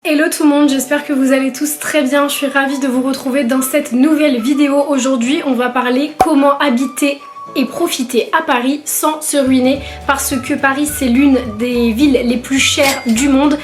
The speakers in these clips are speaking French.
Hello tout le monde, j'espère que vous allez tous très bien. Je suis ravie de vous retrouver dans cette nouvelle vidéo. Aujourd'hui, on va parler comment habiter et profiter à Paris sans se ruiner, parce que Paris c'est l'une des villes les plus chères du monde.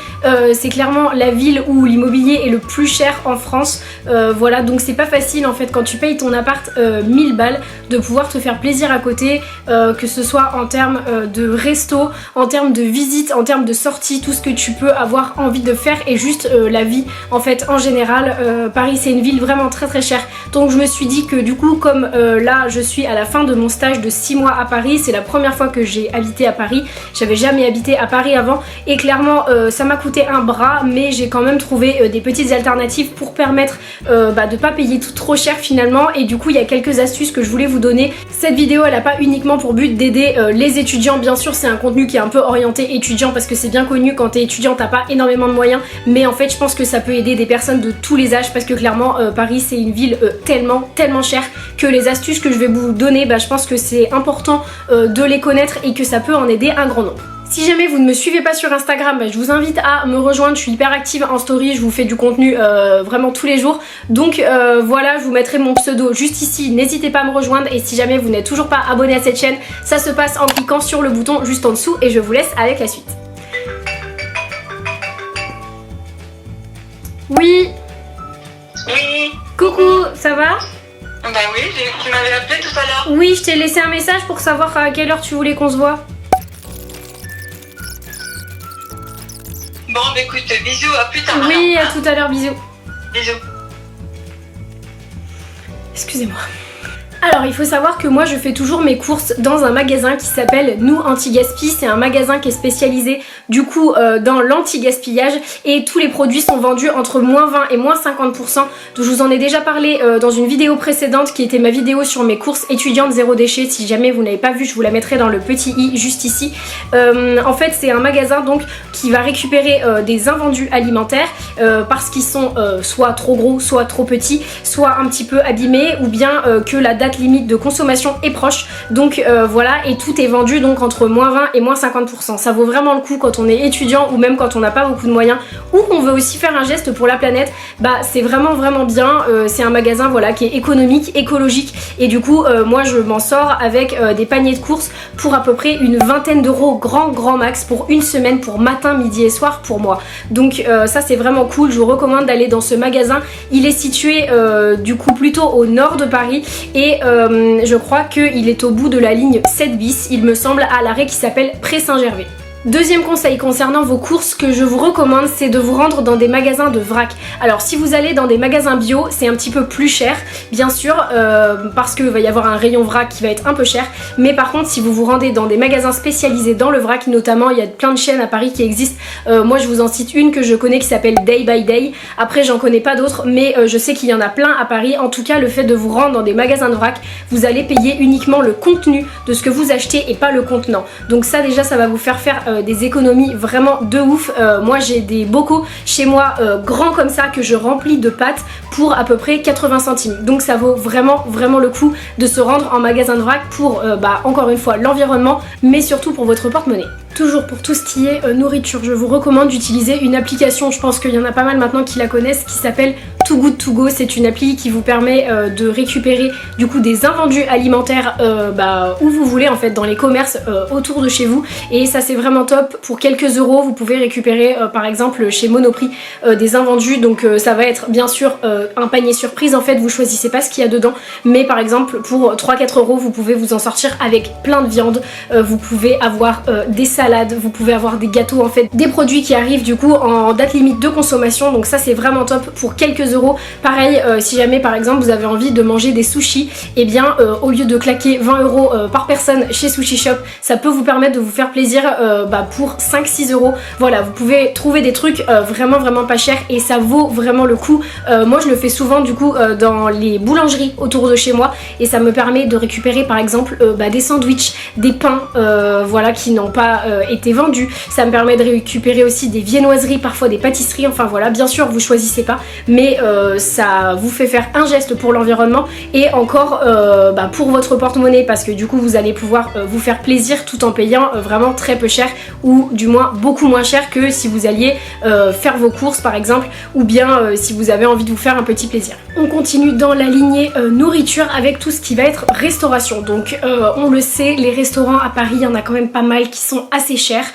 C'est clairement la ville où l'immobilier est le plus cher en France. Voilà, donc c'est pas facile en fait quand tu payes ton appart 1000 balles de pouvoir te faire plaisir à côté, que ce soit en termes de resto, en termes de visite, en termes de sortie, tout ce que tu peux avoir envie de faire, et juste la vie en fait en général. Paris c'est une ville vraiment très très chère, donc je me suis dit que du coup comme là je suis à la fin de mon stage de 6 mois à Paris, c'est la première fois que j'ai habité à Paris, j'avais jamais habité à Paris avant, et clairement ça m'a coûté un bras, mais j'ai quand même trouvé des petites alternatives pour permettre de pas payer tout trop cher finalement. Et du coup il y a quelques astuces que je voulais vous donner. Cette vidéo elle a pas uniquement pour but d'aider les étudiants, bien sûr c'est un contenu qui est un peu orienté étudiant, parce que c'est bien connu, quand t'es étudiant t'as pas énormément de moyens, mais en fait je pense que ça peut aider des personnes de tous les âges, parce que clairement Paris c'est une ville tellement chère que les astuces que je vais vous donner, je pense que c'est important de les connaître et que ça peut en aider un grand nombre. Si jamais vous ne me suivez pas sur Instagram, je vous invite à me rejoindre, je suis hyper active en story, je vous fais du contenu vraiment tous les jours. Donc voilà, je vous mettrai mon pseudo juste ici, n'hésitez pas à me rejoindre. Et si jamais vous n'êtes toujours pas abonné à cette chaîne, ça se passe en cliquant sur le bouton juste en dessous, et je vous laisse avec la suite. Oui. Oui. Coucou, ça va? Bah oui, tu m'avais appelé tout à l'heure. Oui, je t'ai laissé un message pour savoir à quelle heure tu voulais qu'on se voit. Bon, bah écoute, bisous, à plus tard. Oui, alors. à tout à l'heure, bisous. Bisous. Excusez-moi. Alors il faut savoir que moi je fais toujours mes courses dans un magasin qui s'appelle Nous Anti-Gaspi. C'est un magasin qui est spécialisé du coup dans l'anti-gaspillage, et tous les produits sont vendus entre moins 20 et moins 50%. Donc je vous en ai déjà parlé dans une vidéo précédente qui était ma vidéo sur mes courses étudiantes zéro déchet. Si jamais vous n'avez pas vu, je vous la mettrai dans le petit i juste ici. En fait c'est un magasin donc qui va récupérer des invendus alimentaires parce qu'ils sont soit trop gros, soit trop petits, soit un petit peu abîmés, ou bien que la date limite de consommation est proche. Donc voilà, et tout est vendu donc entre moins 20 et moins 50%. Ça vaut vraiment le coup quand on est étudiant, ou même quand on n'a pas beaucoup de moyens, ou qu'on veut aussi faire un geste pour la planète. C'est vraiment bien. C'est un magasin voilà qui est économique, écologique, et du coup moi je m'en sors avec des paniers de courses pour à peu près une vingtaine d'euros grand max pour une semaine, pour matin, midi et soir pour moi. Donc ça c'est vraiment cool, je vous recommande d'aller dans ce magasin. Il est situé du coup plutôt au nord de Paris, et je crois qu'il est au bout de la ligne 7 bis, il me semble, à l'arrêt qui s'appelle Pré Saint-Gervais. Deuxième conseil concernant vos courses que je vous recommande, c'est de vous rendre dans des magasins de vrac. Alors si vous allez dans des magasins bio, c'est un petit peu plus cher bien sûr, parce qu'il va y avoir un rayon vrac qui va être un peu cher, mais par contre si vous vous rendez dans des magasins spécialisés dans le vrac, notamment il y a plein de chaînes à Paris qui existent. Moi je vous en cite une que je connais qui s'appelle Day by Day, après j'en connais pas d'autres, mais je sais qu'il y en a plein à Paris. En tout cas le fait de vous rendre dans des magasins de vrac, vous allez payer uniquement le contenu de ce que vous achetez et pas le contenant. Donc ça déjà ça va vous faire des économies vraiment de ouf. Moi j'ai des bocaux chez moi grands comme ça que je remplis de pâtes pour à peu près 80 centimes. Donc ça vaut vraiment le coup de se rendre en magasin de vrac pour encore une fois l'environnement, mais surtout pour votre porte-monnaie. Toujours pour tout ce qui est nourriture, je vous recommande d'utiliser une application, je pense qu'il y en a pas mal maintenant qui la connaissent, qui s'appelle Too Good To Go. C'est une appli qui vous permet de récupérer du coup des invendus alimentaires où vous voulez en fait, dans les commerces autour de chez vous, et ça c'est vraiment top. Pour quelques euros vous pouvez récupérer par exemple chez Monoprix des invendus, donc ça va être bien sûr un panier surprise en fait, vous choisissez pas ce qu'il y a dedans, mais par exemple pour 3-4 euros vous pouvez vous en sortir avec plein de viande, vous pouvez avoir des salades, vous pouvez avoir des gâteaux en fait, des produits qui arrivent du coup en date limite de consommation, donc ça c'est vraiment top. Pour quelques euros €. Pareil, si jamais par exemple vous avez envie de manger des sushis, et bien au lieu de claquer 20 € par personne chez Sushi Shop, ça peut vous permettre de vous faire plaisir pour 5-6 €. Voilà, vous pouvez trouver des trucs vraiment pas chers et ça vaut vraiment le coup. Moi je le fais souvent du coup dans les boulangeries autour de chez moi et ça me permet de récupérer par exemple des sandwichs, des pains voilà, qui n'ont pas été vendus. Ça me permet de récupérer aussi des viennoiseries, parfois des pâtisseries, enfin voilà, bien sûr vous choisissez pas, mais ça vous fait faire un geste pour l'environnement et encore pour votre porte-monnaie, parce que du coup vous allez pouvoir vous faire plaisir tout en payant vraiment très peu cher, ou du moins beaucoup moins cher que si vous alliez faire vos courses par exemple, ou bien si vous avez envie de vous faire un petit plaisir. On continue dans la lignée nourriture avec tout ce qui va être restauration. Donc on le sait, les restaurants à Paris, il y en a quand même pas mal qui sont assez chers.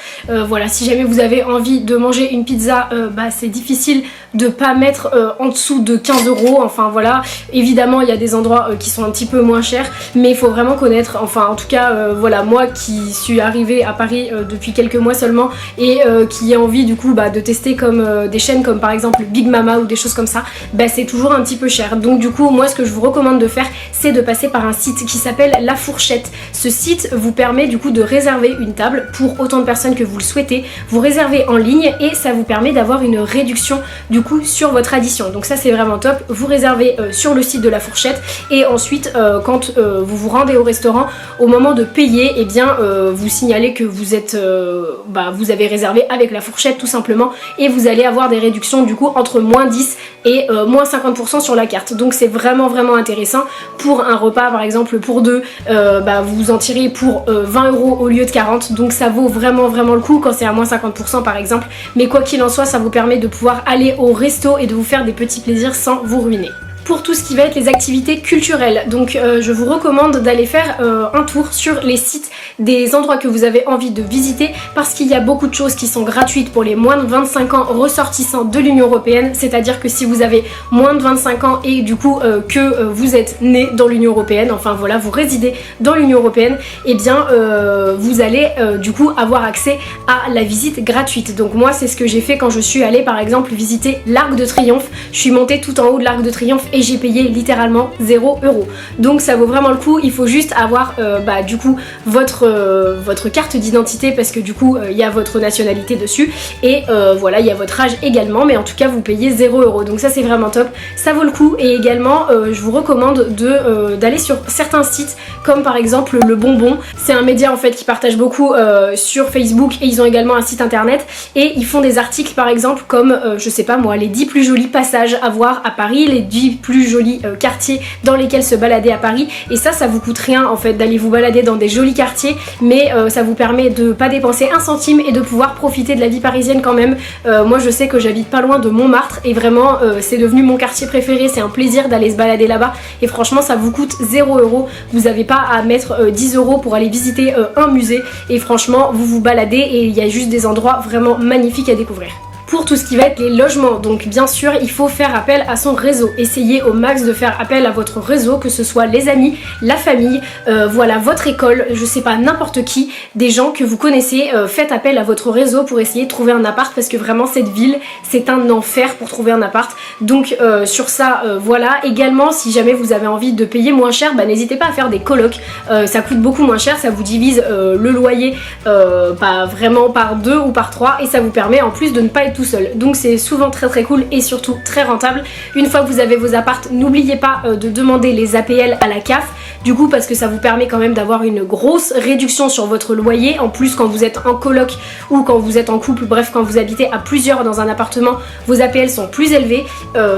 Voilà, si jamais vous avez envie de manger une pizza, c'est difficile de pas mettre en dessous de 15 €. Enfin voilà, évidemment il y a des endroits qui sont un petit peu moins chers, mais il faut vraiment connaître, enfin en tout cas voilà, moi qui suis arrivée à Paris depuis quelques mois seulement et qui ai envie du coup de tester comme des chaînes comme par exemple Big Mama ou des choses comme ça, c'est toujours un petit peu cher. Donc du coup moi ce que je vous recommande de faire, c'est de passer par un site qui s'appelle La Fourchette. Ce site vous permet du coup de réserver une table pour autant de personnes que vous le souhaitez. Vous réservez en ligne et ça vous permet d'avoir une réduction du coup sur votre addition. Donc ça c'est vraiment top. Vous réservez sur le site de La Fourchette et ensuite quand vous vous rendez au restaurant, au moment de payer, et bien vous signalez que vous êtes vous avez réservé avec La Fourchette tout simplement, et vous allez avoir des réductions du coup entre -10 et -50% sur la carte. Donc c'est vraiment intéressant. Pour un repas par exemple pour deux, vous en tirez pour 20 € au lieu de 40, donc ça vaut vraiment le coup quand c'est à -50% par exemple. Mais quoi qu'il en soit, ça vous permet de pouvoir aller au resto et de vous faire des petits plaisirs sans vous ruiner. Pour tout ce qui va être les activités culturelles, donc je vous recommande d'aller faire un tour sur les sites des endroits que vous avez envie de visiter, parce qu'il y a beaucoup de choses qui sont gratuites pour les moins de 25 ans ressortissants de l'Union Européenne. C'est-à-dire que si vous avez moins de 25 ans et du coup que vous êtes né dans l'Union Européenne, enfin voilà, vous résidez dans l'Union Européenne, et bien vous allez du coup avoir accès à la visite gratuite. Donc moi c'est ce que j'ai fait quand je suis allée par exemple visiter l'Arc de Triomphe. Je suis montée tout en haut de l'Arc de Triomphe et j'ai payé littéralement 0 €. Donc ça vaut vraiment le coup. Il faut juste avoir du coup votre carte d'identité, parce que du coup il y a votre nationalité dessus et voilà, il y a votre âge également, mais en tout cas vous payez 0 €. Donc ça c'est vraiment top, ça vaut le coup. Et également je vous recommande d'aller sur certains sites comme par exemple Le Bonbon. C'est un média en fait qui partage beaucoup sur Facebook, et ils ont également un site internet et ils font des articles par exemple comme je sais pas moi, les 10 plus jolis passages à voir à Paris, les 10 plus jolis quartiers dans lesquels se balader à Paris. Et ça vous coûte rien en fait d'aller vous balader dans des jolis quartiers, mais ça vous permet de pas dépenser un centime et de pouvoir profiter de la vie parisienne quand même. Moi je sais que j'habite pas loin de Montmartre et vraiment c'est devenu mon quartier préféré. C'est un plaisir d'aller se balader là-bas et franchement ça vous coûte 0 €. Vous n'avez pas à mettre 10 € pour aller visiter un musée, et franchement vous vous baladez et il y a juste des endroits vraiment magnifiques à découvrir. Pour tout ce qui va être les logements, donc bien sûr il faut faire appel à son réseau. Essayez au max de faire appel à votre réseau, que ce soit les amis, la famille, voilà, votre école, je sais pas, n'importe qui, des gens que vous connaissez. Faites appel à votre réseau pour essayer de trouver un appart, parce que vraiment cette ville c'est un enfer pour trouver un appart. Donc sur ça voilà. Également si jamais vous avez envie de payer moins cher, n'hésitez pas à faire des colocs. Ça coûte beaucoup moins cher, ça vous divise le loyer vraiment par 2 ou par 3, et ça vous permet en plus de ne pas être tout seul. Donc c'est souvent très cool et surtout très rentable. Une fois que vous avez vos apparts, n'oubliez pas de demander les APL à la CAF, du coup parce que ça vous permet quand même d'avoir une grosse réduction sur votre loyer. En plus quand vous êtes en coloc ou quand vous êtes en couple, bref quand vous habitez à plusieurs dans un appartement, vos APL sont plus élevés.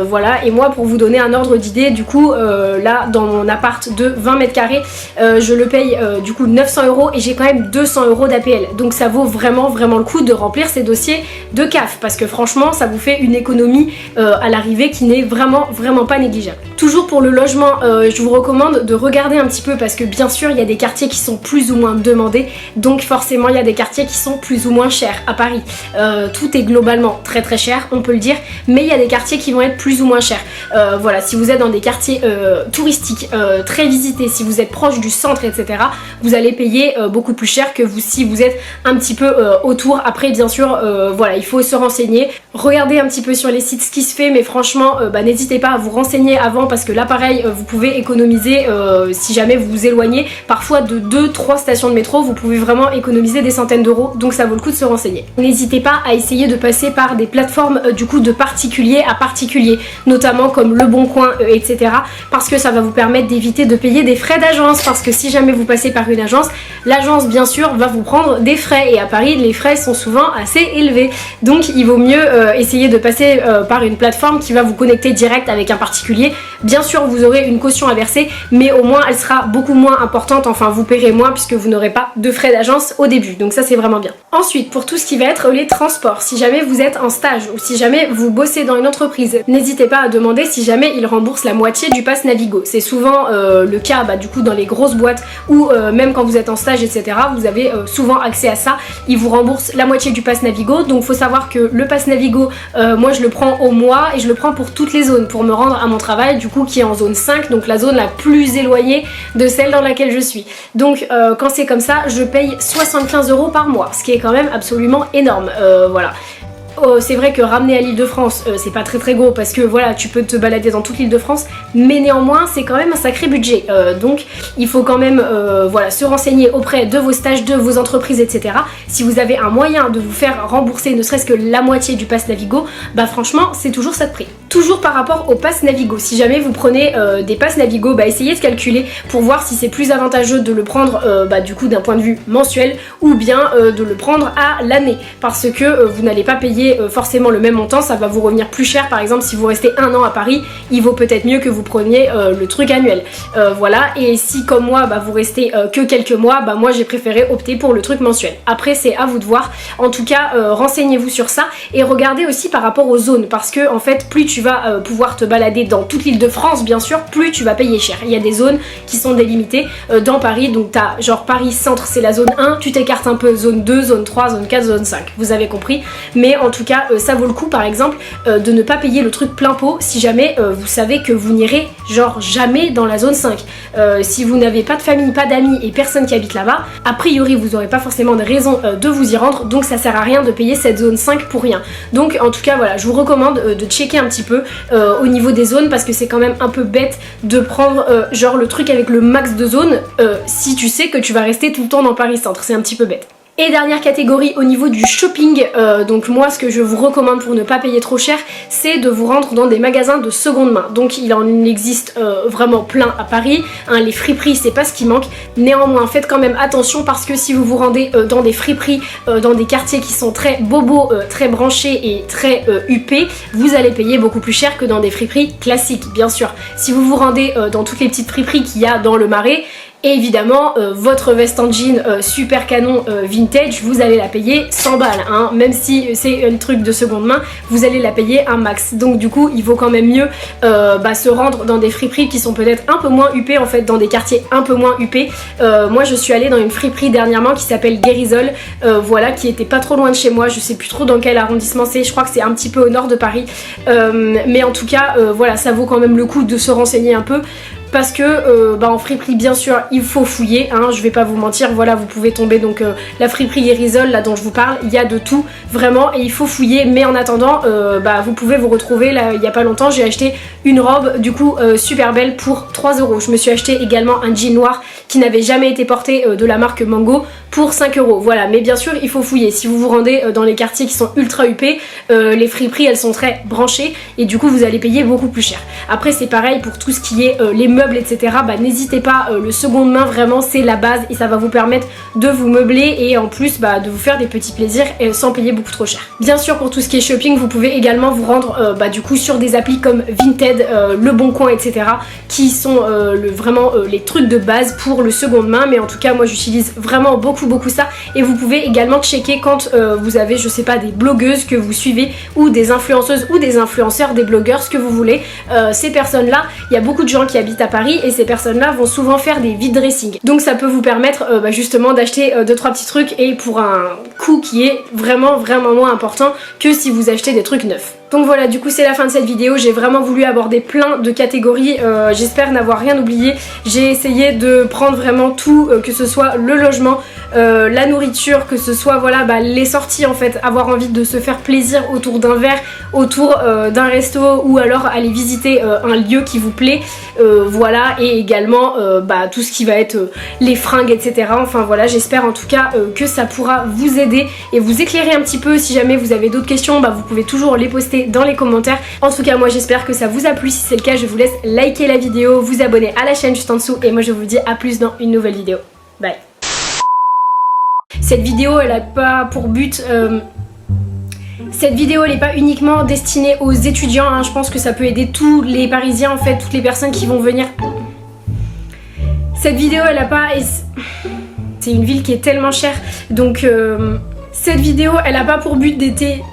Voilà, et moi pour vous donner un ordre d'idée, du coup là dans mon appart de 20 mètres carrés, je le paye du coup 900 € et j'ai quand même 200 € d'APL. Donc ça vaut vraiment le coup de remplir ces dossiers de CAF, parce que franchement ça vous fait une économie à l'arrivée qui n'est vraiment pas négligeable. Toujours pour le logement, je vous recommande de regarder un petit peu, parce que bien sûr il y a des quartiers qui sont plus ou moins demandés, donc forcément il y a des quartiers qui sont plus ou moins chers à Paris. Tout est globalement très cher, on peut le dire, mais il y a des quartiers qui vont être plus ou moins chers. Voilà, si vous êtes dans des quartiers touristiques très visités, si vous êtes proche du centre, etc., vous allez payer beaucoup plus cher que si vous êtes un petit peu autour. Après bien sûr voilà, il faut se renseigner renseigner, regardez un petit peu sur les sites ce qui se fait, mais franchement n'hésitez pas à vous renseigner avant parce que là pareil vous pouvez économiser si jamais vous vous éloignez, parfois de 2-3 stations de métro, vous pouvez vraiment économiser des centaines d'euros, donc ça vaut le coup de se renseigner. N'hésitez pas à essayer de passer par des plateformes du coup de particulier à particulier, notamment comme Le Bon Coin, etc. parce que ça va vous permettre d'éviter de payer des frais d'agence, parce que si jamais vous passez par une agence, l'agence bien sûr va vous prendre des frais, et à Paris les frais sont souvent assez élevés, donc il vaut mieux essayer de passer par une plateforme qui va vous connecter direct avec un particulier. Bien sûr vous aurez une caution à verser, mais au moins elle sera beaucoup moins importante, enfin vous paierez moins puisque vous n'aurez pas de frais d'agence au début, donc ça c'est vraiment bien. Ensuite, pour tout ce qui va être les transports, si jamais vous êtes en stage ou si jamais vous bossez dans une entreprise, n'hésitez pas à demander si jamais ils remboursent la moitié du pass Navigo. C'est souvent le cas du coup dans les grosses boîtes ou même quand vous êtes en stage, etc. vous avez souvent accès à ça, ils vous remboursent la moitié du pass Navigo. Donc faut savoir que le pass Navigo, moi je le prends au mois et je le prends pour toutes les zones pour me rendre à mon travail, du coup qui est en zone 5, donc la zone la plus éloignée de celle dans laquelle je suis. Donc quand c'est comme ça, je paye 75 € par mois, ce qui est quand même absolument énorme, voilà. C'est vrai que ramener à l'Île-de-France c'est pas très gros parce que voilà tu peux te balader dans toute l'Île-de-France, mais néanmoins c'est quand même un sacré budget, donc il faut quand même voilà, se renseigner auprès de vos stages, de vos entreprises, etc. Si vous avez un moyen de vous faire rembourser ne serait-ce que la moitié du pass Navigo, franchement c'est toujours ça de prix. Toujours par rapport au pass Navigo, si jamais vous prenez des passes Navigo, essayez de calculer pour voir si c'est plus avantageux de le prendre du coup d'un point de vue mensuel ou bien de le prendre à l'année, parce que vous n'allez pas payer forcément le même montant, ça va vous revenir plus cher. Par exemple si vous restez 1 an à Paris, il vaut peut-être mieux que vous preniez le truc annuel, voilà. Et si comme moi vous restez que quelques mois, moi j'ai préféré opter pour le truc mensuel. Après c'est à vous de voir, en tout cas renseignez-vous sur ça et regardez aussi par rapport aux zones, parce que en fait plus tu vas pouvoir te balader dans toute l'Île-de-France bien sûr, plus tu vas payer cher. Il y a des zones qui sont délimitées dans Paris, donc t'as genre Paris centre c'est la zone 1, tu t'écartes un peu zone 2, zone 3, zone 4, zone 5, vous avez compris. Mais en tout cas ça vaut le coup par exemple de ne pas payer le truc plein pot si jamais vous savez que vous n'irez genre jamais dans la zone 5. Si vous n'avez pas de famille, pas d'amis et personne qui habite là-bas, a priori vous n'aurez pas forcément de raison de vous y rendre, donc ça sert à rien de payer cette zone 5 pour rien. Donc en tout cas voilà, je vous recommande de checker un petit peu au niveau des zones, parce que c'est quand même un peu bête de prendre genre le truc avec le max de zones si tu sais que tu vas rester tout le temps dans Paris Centre, c'est un petit peu bête. Et dernière catégorie au niveau du shopping, donc moi ce que je vous recommande pour ne pas payer trop cher, c'est de vous rendre dans des magasins de seconde main. Donc il en existe vraiment plein à Paris, les friperies c'est pas ce qui manque, néanmoins faites quand même attention, parce que si vous vous rendez dans des friperies, dans des quartiers qui sont très bobos, très branchés et très huppés, vous allez payer beaucoup plus cher que dans des friperies classiques bien sûr. Si vous vous rendez dans toutes les petites friperies qu'il y a dans le Marais, et évidemment votre veste en jean super canon vintage, vous allez la payer 100 balles, même si c'est un truc de seconde main, vous allez la payer un max. Donc du coup il vaut quand même mieux se rendre dans des friperies qui sont peut-être un peu moins huppées, en fait dans des quartiers un peu moins huppés. Moi je suis allée dans une friperie dernièrement qui s'appelle Guérisol, voilà, qui était pas trop loin de chez moi, je sais plus trop dans quel arrondissement c'est, je crois que c'est un petit peu au nord de Paris, mais en tout cas voilà, ça vaut quand même le coup de se renseigner un peu. Parce que en friperie bien sûr il faut fouiller, je vais pas vous mentir, voilà, vous pouvez tomber donc la friperie Guérisol là dont je vous parle, il y a de tout vraiment et il faut fouiller, mais en attendant vous pouvez vous retrouver là. Il y a pas longtemps j'ai acheté une robe du coup super belle pour 3 €. Je me suis acheté également un jean noir qui n'avait jamais été porté de la marque Mango pour 5 €, voilà. Mais bien sûr il faut fouiller, si vous vous rendez dans les quartiers qui sont ultra huppés, les friperies elles sont très branchées et du coup vous allez payer beaucoup plus cher. Après c'est pareil pour tout ce qui est les meubles, etc. N'hésitez pas, le seconde main vraiment c'est la base et ça va vous permettre de vous meubler et en plus de vous faire des petits plaisirs sans payer beaucoup trop cher. Bien sûr pour tout ce qui est shopping vous pouvez également vous rendre du coup sur des applis comme Vinted, Le Bon Coin, etc. qui sont vraiment les trucs de base pour le seconde main, mais en tout cas moi j'utilise vraiment beaucoup ça. Et vous pouvez également checker quand vous avez je sais pas des blogueuses que vous suivez ou des influenceuses ou des influenceurs, des blogueurs, ce que vous voulez, ces personnes là, il y a beaucoup de gens qui habitent à Paris et ces personnes-là vont souvent faire des vide dressing. Donc ça peut vous permettre justement d'acheter 2-3 petits trucs et pour un coût qui est vraiment moins important que si vous achetez des trucs neufs. Donc voilà, du coup c'est la fin de cette vidéo, j'ai vraiment voulu aborder plein de catégories, j'espère n'avoir rien oublié. J'ai essayé de prendre vraiment tout, que ce soit le logement, la nourriture, que ce soit voilà les sorties en fait, avoir envie de se faire plaisir autour d'un verre, autour d'un resto ou alors aller visiter un lieu qui vous plaît, voilà, et également tout ce qui va être les fringues, etc. Enfin voilà, j'espère en tout cas que ça pourra vous aider et vous éclairer un petit peu. Si jamais vous avez d'autres questions, vous pouvez toujours les poster dans les commentaires. En tout cas moi j'espère que ça vous a plu. Si c'est le cas, je vous laisse liker la vidéo, vous abonner à la chaîne juste en dessous et moi je vous dis à plus dans une nouvelle vidéo. Bye. Cette vidéo elle a pas pour but cette vidéo elle n'est pas uniquement destinée aux étudiants, hein. Je pense que ça peut aider tous les Parisiens en fait, toutes les personnes qui vont venir. Cette vidéo elle a pas... C'est une ville qui est tellement chère, donc cette vidéo elle a pas pour but d'être...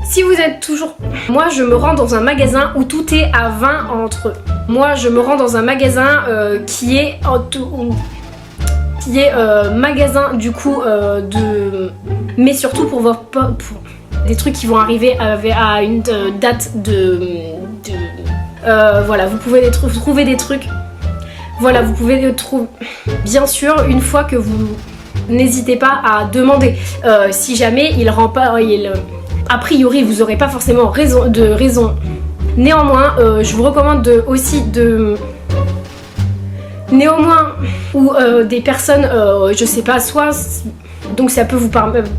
Si vous êtes toujours... Moi je me rends dans un magasin où tout est à 20 entre... Moi je me rends dans un magasin qui est... magasin du coup de... Mais surtout pour voir pour des trucs qui vont arriver à une date voilà, vous pouvez trouver des trucs. Voilà, vous pouvez les trouver. Bien sûr, une fois que vous... N'hésitez pas à demander. Si jamais il rend pas... a priori, vous n'aurez pas forcément raison. Néanmoins, je vous recommande aussi de... Néanmoins, ou des personnes, je sais pas, soit... Donc ça peut vous permettre...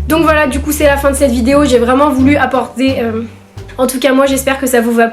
Donc voilà, du coup c'est la fin de cette vidéo. J'ai vraiment voulu apporter... En tout cas, moi j'espère que ça vous va...